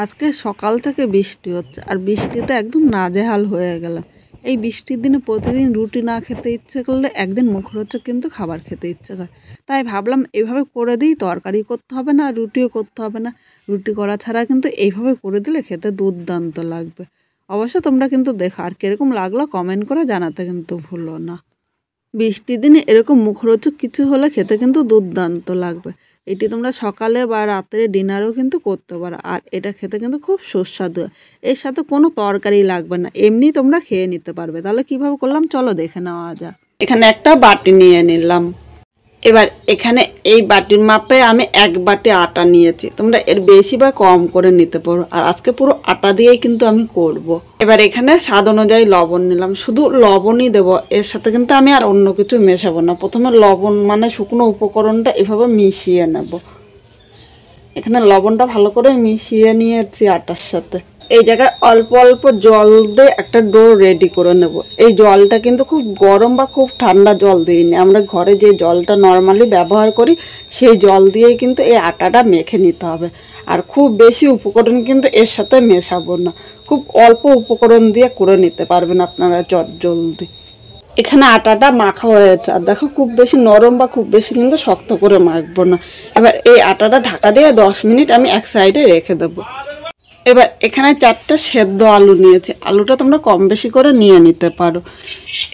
আজকে সকাল থেকে বৃষ্টি হচ্ছে আর বৃষ্টিতে একদম নাজেহাল হয়ে গেলাম। এই বৃষ্টির দিনে প্রতিদিন রুটি না খেতে ইচ্ছে করলে একদিন মুখরোচক কিন্তু খাবার খেতে ইচ্ছে করে। তাই ভাবলাম এইভাবে করে দিই, তরকারি করতে হবে না, রুটিও করতে হবে না। রুটি করা ছাড়া কিন্তু এইভাবে করে দিলে খেতে দুর্দান্ত লাগবে। অবশ্য তোমরা কিন্তু দেখো, আর কীরকম লাগলো কমেন্ট করে জানাতে কিন্তু ভুলো না। বৃষ্টির দিনে এরকম মুখরোচক কিছু হলে খেতে কিন্তু দুর্দান্ত লাগবে। এটি তোমরা সকালে বা রাত্রে ডিনারও কিন্তু করতে পারো, আর এটা খেতে কিন্তু খুব সুস্বাদু। এর সাথে কোনো তরকারি লাগবে না, এমনি তোমরা খেয়ে নিতে পারবে। তাহলে কিভাবে করলাম চলো দেখে নেওয়া যাক। এখানে একটা বাটি নিয়ে নিলাম। এবার এখানে এই বাটির মাপে আমি 1 বাটি আটা নিয়েছি। তোমরা এর বেশি বা কম করে নিতে পারো, আর আজকে পুরো আটা দিয়েই কিন্তু আমি করব। এবার এখানে স্বাদ অনুযায়ী লবণ নিলাম, শুধু লবণই দেবো, এর সাথে কিন্তু আমি আর অন্য কিছু মেশাবো না। প্রথমে লবণ মানে শুকনো উপকরণটা এভাবে মিশিয়ে নেব। এখানে লবণটা ভালো করে মিশিয়ে নিয়েছি আটার সাথে। এই জায়গায় অল্প অল্প জল দিয়ে একটা ডো রেডি করে নেব। এই জলটা কিন্তু খুব গরম বা খুব ঠান্ডা জল দিইনি, আমরা ঘরে যে জলটা নর্মালি ব্যবহার করি সেই জল দিয়েই কিন্তু এই আটাটা মেখে নিতে হবে। আর খুব বেশি উপকরণ কিন্তু এর সাথে মেশাবো না, খুব অল্প উপকরণ দিয়ে করে নিতে পারবেন আপনারা জলদি। এখানে আটাটা মাখা হয়েছে, আর দেখো খুব বেশি নরম বা খুব বেশি কিন্তু শক্ত করে মাখবো না। এবার এই আটাটা ঢাকা দিয়ে 10 মিনিট আমি এক সাইডে রেখে দেবো। এবার এখানে 4টা সেদ্ধ আলু নিয়েছি, আলুটা তোমরা কম বেশি করে নিয়ে নিতে পারো।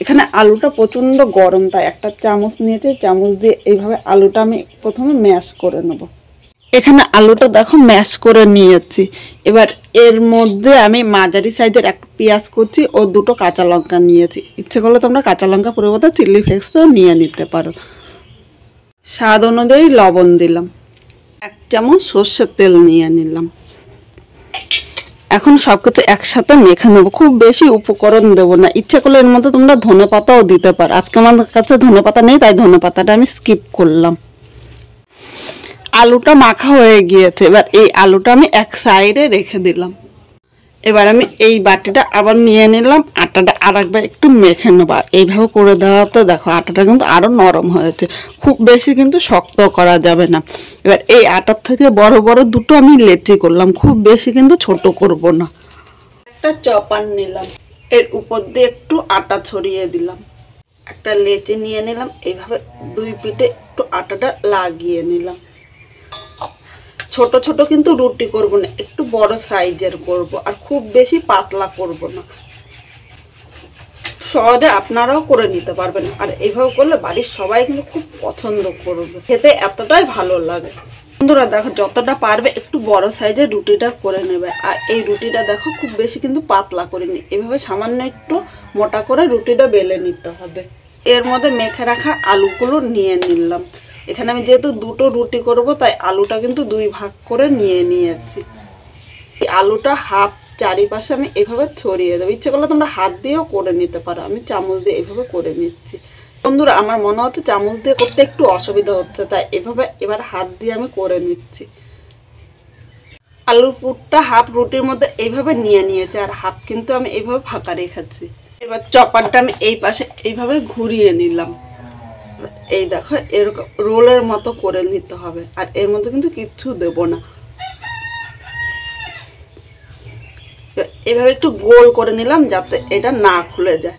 এখানে আলুটা প্রচণ্ড গরম, তাই একটা চামচ নিয়েছি, চামচ দিয়ে এইভাবে আলুটা আমি প্রথমে ম্যাশ করে নেব। এখানে আলুটা দেখো ম্যাশ করে নিয়েছি। এবার এর মধ্যে আমি মাঝারি সাইজের একটা পেঁয়াজ কুচি ও 2টো কাঁচা লঙ্কা নিয়েছি। ইচ্ছে করলে তোমরা কাঁচা লঙ্কা পরিবর্তে চিলি ফ্লেক্সও নিয়ে নিতে পারো। স্বাদ অনুযায়ী লবণ দিলাম, 1 চামচ সর্ষের তেল নিয়ে নিলাম। এখন সব কিছু একসাথে মেখে নেবো, খুব বেশি উপকরণ দেবো না। ইচ্ছে করলে এর মধ্যে তোমরা ধনেপাতাও দিতে পারো, আজকে আমার কাছে ধনেপাতা নেই তাই ধনেপাতাটা আমি স্কিপ করলাম। আলুটা মাখা হয়ে গিয়েছে, এবার এই আলুটা আমি এক সাইডে রেখে দিলাম। এবার আমি এই বাটিটা আবার নিয়ে নিলাম, আটাটা আর একবার একটু মেখে নেবো। এইভাবে করে দেওয়াতে দেখো আটাটা কিন্তু আরও নরম হয়েছে, খুব বেশি কিন্তু শক্ত করা যাবে না। এবার এই আটার থেকে বড় বড় 2টো আমি লেচি করলাম, খুব বেশি কিন্তু ছোট করব না। একটা চপার নিলাম, এর উপর দিয়ে একটু আটা ছড়িয়ে দিলাম। একটা লেচি নিয়ে নিলাম, এইভাবে 2 পিঠে একটু আটাটা লাগিয়ে নিলাম। ছোট ছোট কিন্তু রুটি করব না, একটু বড় সাইজের করব, আর খুব বেশি পাতলা করব না। সহজে আপনারাও করে নিতে পারবেন, আর এইভাবে করলে বাড়ির সবাই কিন্তু খুব পছন্দ করবে, খেতে এতটাই ভালো লাগে। বন্ধুরা দেখো, যতটা পারবে একটু বড় সাইজের রুটিটা করে নেবে। আর এই রুটিটা দেখো খুব বেশি কিন্তু পাতলা করিনি, এভাবে সামান্য একটু মোটা করে রুটিটা বেলে নিতে হবে। এর মধ্যে মেখে রাখা আলুগুলো নিয়ে নিলাম। এখানে আমি যেহেতু 2টো রুটি করব তাই আলুটা কিন্তু 2 ভাগ করে নিয়ে নিয়েছি। এই আলুটা হাফ চারিপাশে আমি এভাবে ছড়িয়ে দেবো। ইচ্ছে করলে তোমরা হাত দিয়েও করে নিতে পারো, আমি চামচ দিয়ে এভাবে করে নিচ্ছি। বন্ধুরা আমার মনে হচ্ছে চামচ দিয়ে করতে একটু অসুবিধা হচ্ছে, তাই এভাবে এবার হাত দিয়ে আমি করে নিচ্ছি। আলুর পুরটা হাফ রুটির মধ্যে এইভাবে নিয়ে নিয়েছি, আর হাফ কিন্তু আমি এইভাবে ফাঁকা রেখেছি। এবার চপারটা আমি এই পাশে এইভাবে ঘুরিয়ে নিলাম। এই দেখো এরকম রোলের মতো করে নিতে হবে, আর এর মধ্যে কিন্তু কিচ্ছু দেব না। এভাবে একটু গোল করে নিলাম যাতে এটা না খুলে যায়।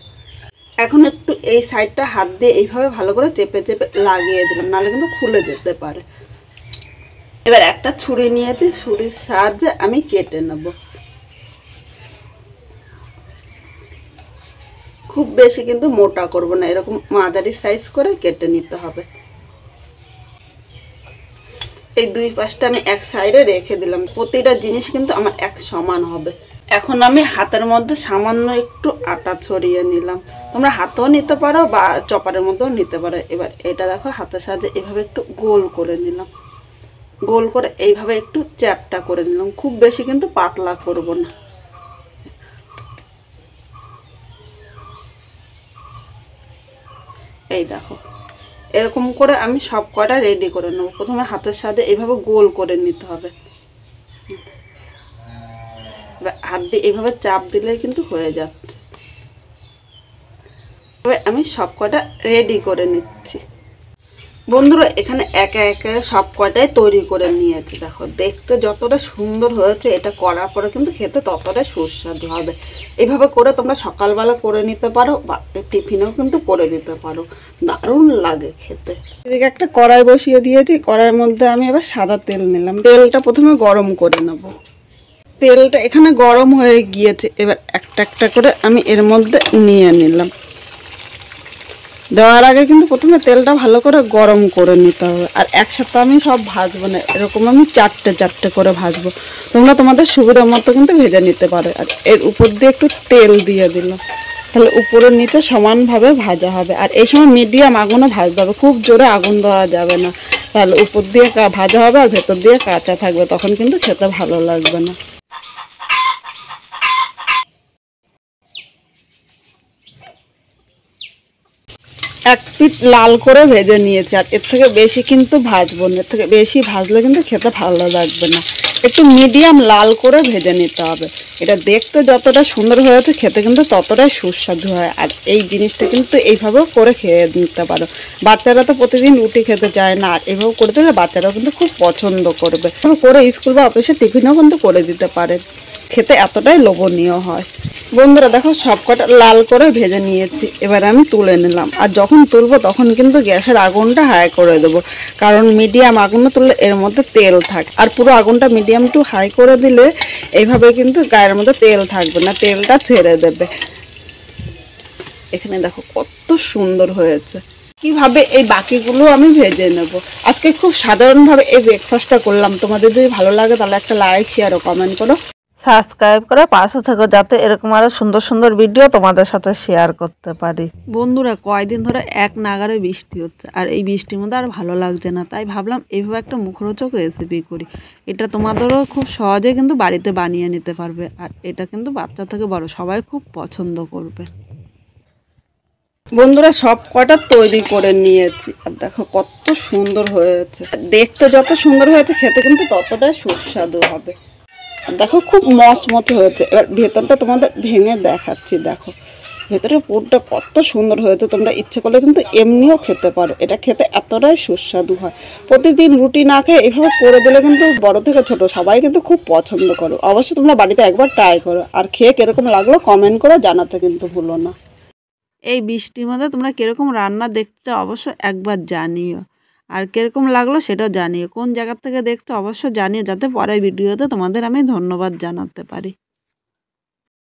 এখন একটু এই সাইডটা হাত দিয়ে এইভাবে ভালো করে চেপে চেপে লাগিয়ে দিলাম, নাহলে কিন্তু খুলে যেতে পারে। এবার একটা ছুরি নিয়েছি, ছুরির সাহায্যে আমি কেটে নেব। খুব বেশি কিন্তু মোটা করব না, এরকম মাঝারি সাইজ করে কেটে নিতে হবে। এই 2 পাশটা আমি এক সাইডে রেখে দিলাম, প্রতিটা জিনিস কিন্তু আমার এক সমান হবে। এখন আমি হাতের মধ্যে সামান্য একটু আটা ছড়িয়ে নিলাম, তোমরা হাতেও নিতে পারো বা চপারের মধ্যেও নিতে পারো। এবার এটা দেখো হাতের সাহায্যে এভাবে একটু গোল করে নিলাম, গোল করে এইভাবে একটু চ্যাপটা করে নিলাম, খুব বেশি কিন্তু পাতলা করব না। এই দেখো এরকম করে আমি সব কটা রেডি করে নেব। প্রথমে হাতের সাহায্যে এইভাবে গোল করে নিতে হবে, হাত দিয়ে এইভাবে চাপ দিলে কিন্তু হয়ে যাচ্ছে। তবে আমি সব কটা রেডি করে নিচ্ছি। বন্ধুরা এখানে একে একে সব কয়টাই তৈরি করে নিয়েছি। দেখো দেখতে যতটা সুন্দর হয়েছে, এটা করার পরে কিন্তু খেতে ততটাই সুস্বাদু হবে। এইভাবে করে তোমরা সকালবেলা করে নিতে পারো বা টিফিনেও কিন্তু করে দিতে পারো, দারুণ লাগে খেতে। এদিকে একটা কড়াই বসিয়ে দিয়েছি, কড়াইয়ের মধ্যে আমি এবার সাদা তেল নিলাম। তেলটা প্রথমে গরম করে নেব। তেলটা এখানে গরম হয়ে গিয়েছে, এবার একটা একটা করে আমি এর মধ্যে নিয়ে নিলাম। দেওয়ার আগে কিন্তু প্রথমে তেলটা ভালো করে গরম করে নিতে হবে। আর একসাথে আমি সব ভাজবো না, এরকম আমি চারটে চারটে করে ভাজবো। তোমরা তোমাদের সুবিধা মতো কিন্তু ভেজে নিতে পারো। আর এর উপর দিয়ে একটু তেল দিয়ে দিলাম, তাহলে উপরের নিচে সমানভাবে ভাজা হবে। আর এই সময় মিডিয়াম আগুনে ভাজতে হবে, খুব জোরে আগুন দেওয়া যাবে না, তাহলে উপর দিয়ে ভাজা হবে আর ভেতর দিয়ে কাঁচা থাকবে, তখন কিন্তু খেতে ভালো লাগবে না। এক পিঠ লাল করে ভেজে নিয়েছি। আর এর থেকে বেশি কিন্তু ভাজবো না, এর থেকে বেশি ভাজলে কিন্তু খেতে ভালো লাগবে না। একটু মিডিয়াম লাল করে ভেজে নিতে হবে। এটা দেখতে যতটা সুন্দর হয়েছে, খেতে কিন্তু ততটাই সুস্বাদু হয়। আর এই জিনিসটা কিন্তু এইভাবেও করে খেয়ে নিতে পারো। বাচ্চারা তো প্রতিদিন রুটি খেতে চায় না, আর এইভাবে করে দিলে বাচ্চারাও কিন্তু খুব পছন্দ করবে। করে স্কুল বা অফিসে টিফিনেও কিন্তু করে দিতে পারে, খেতে এতটাই লোভনীয় হয়। বন্ধুরা দেখো সব কটা লাল করে ভেজে নিয়েছি, এবার আমি তুলে নিলাম। আর যখন তুলবো তখন কিন্তু গ্যাসের আগুনটা হাই করে দেবো, কারণ মিডিয়াম আগুনে তুললে এর মধ্যে তেল থাকে। আর পুরো আগুনটা মিডিয়াম টু হাই করে দিলে এইভাবে কিন্তু গায়ের মধ্যে তেল থাকবে না, তেলটা ছেড়ে দেবে। এখানে দেখো কত সুন্দর হয়েছে। কিভাবে এই বাকিগুলো আমি ভেজে নেব। আজকে খুব সাধারণভাবে এই ব্রেকফাস্টটা করলাম। তোমাদের যদি ভালো লাগে তাহলে একটা লাইক, শেয়ার ও কমেন্ট করো, সাবস্ক্রাইব করে পাশে থেকো, যাতে এরকম আরো সুন্দর সুন্দর ভিডিও তোমাদের সাথে শেয়ার করতে পারি। বন্ধুরা কয়দিন ধরে এক নাগারে বৃষ্টি হচ্ছে, আর এই বৃষ্টির মধ্যে আর ভালো লাগছে না, তাই ভাবলাম এইভাবে একটা মুখরোচক রেসিপি করি। এটা তোমাদেরও খুব সহজে কিন্তু বাড়িতে বানিয়ে নিতে পারবে। আর এটা কিন্তু বাচ্চা থেকে বড় সবাই খুব পছন্দ করবে। বন্ধুরা সব কটা তৈরি করে নিয়েছি, আর দেখো কত সুন্দর হয়েছে। দেখতে যত সুন্দর হয়েছে, খেতে কিন্তু ততটাই সুস্বাদু হবে। দেখো খুব মচমচে হয়েছে। এবার ভেতরটা তোমাদের ভেঙে দেখাচ্ছি। দেখো ভেতরের পুরটা কত সুন্দর হয়েছে। তোমরা ইচ্ছে করলে কিন্তু এমনিও খেতে পারো, এটা খেতে এতটাই সুস্বাদু হয়। প্রতিদিন রুটি না খেয়ে এভাবে করে দিলে কিন্তু বড় থেকে ছোট সবাই কিন্তু খুব পছন্দ করো। অবশ্যই তোমরা বাড়িতে একবার ট্রাই করো, আর খেয়ে কীরকম লাগলো কমেন্ট করে জানাতে কিন্তু ভুলো না। এই বৃষ্টির মধ্যে তোমরা কীরকম রান্না দেখতে অবশ্যই একবার জানিও, আর কীরকম লাগলো সেটাও জানিও। কোন জায়গা থেকে দেখতে অবশ্যই জানিও, যাতে পরের ভিডিওতে তোমাদের আমি ধন্যবাদ জানাতে পারি।